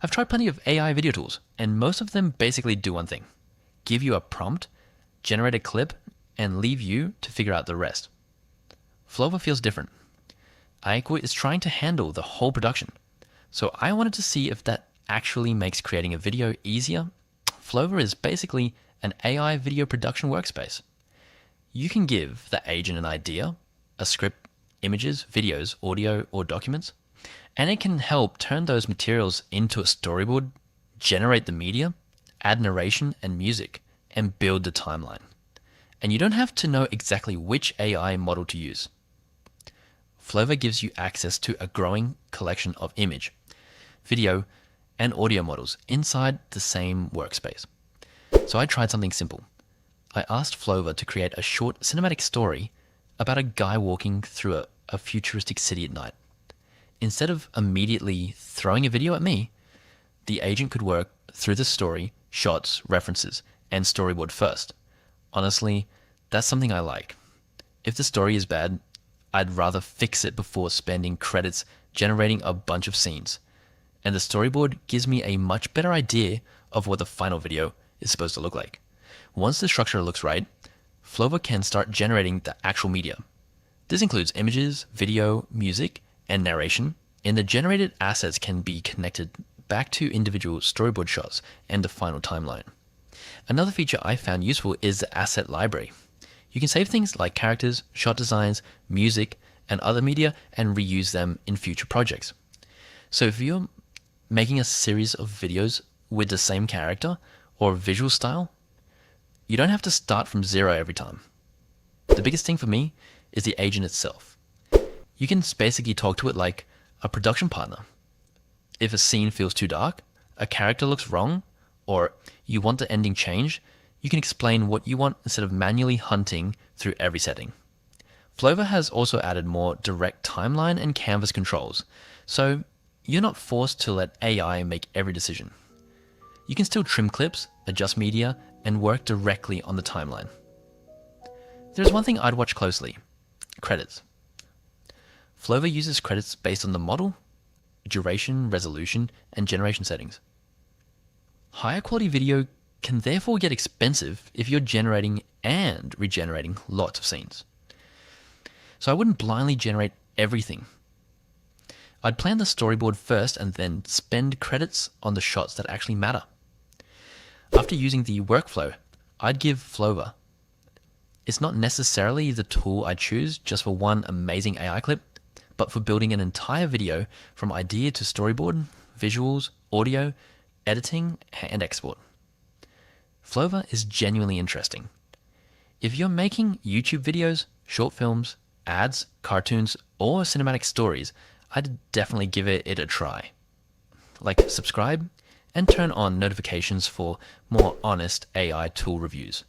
I've tried plenty of AI video tools, and most of them basically do one thing: give you a prompt, generate a clip, and leave you to figure out the rest. Flova feels different. iQuit is trying to handle the whole production, so I wanted to see if that actually makes creating a video easier. Flova is basically an AI video production workspace. You can give the agent an idea, a script, images, videos, audio, or documents, and it can help turn those materials into a storyboard, generate the media, add narration and music, and build the timeline. And you don't have to know exactly which AI model to use. Flova gives you access to a growing collection of image, video, and audio models inside the same workspace. So I tried something simple. I asked Flova to create a short cinematic story about a guy walking through a futuristic city at night. Instead of immediately throwing a video at me, the agent could work through the story, shots, references, and storyboard first. Honestly, that's something I like. If the story is bad, I'd rather fix it before spending credits generating a bunch of scenes. And the storyboard gives me a much better idea of what the final video is supposed to look like. Once the structure looks right, Flova can start generating the actual media. This includes images, video, music, and narration, and the generated assets can be connected back to individual storyboard shots and the final timeline. Another feature I found useful is the asset library. You can save things like characters, shot designs, music, and other media and reuse them in future projects. So if you're making a series of videos with the same character or visual style, you don't have to start from zero every time. The biggest thing for me is the agent itself. You can basically talk to it like a production partner. If a scene feels too dark, a character looks wrong, or you want the ending changed, you can explain what you want instead of manually hunting through every setting. Flova has also added more direct timeline and canvas controls, so you're not forced to let AI make every decision. You can still trim clips, adjust media, and work directly on the timeline. There's one thing I'd watch closely: credits. Flova uses credits based on the model, duration, resolution, and generation settings. Higher quality video can therefore get expensive if you're generating and regenerating lots of scenes. So I wouldn't blindly generate everything. I'd plan the storyboard first and then spend credits on the shots that actually matter. After using the workflow, I'd give Flova. It's not necessarily the tool I choose just for one amazing AI clip, but for building an entire video from idea to storyboard, visuals, audio, editing, and export. Flova is genuinely interesting. If you're making YouTube videos, short films, ads, cartoons, or cinematic stories, I'd definitely give it a try. Like, subscribe, and turn on notifications for more honest AI tool reviews.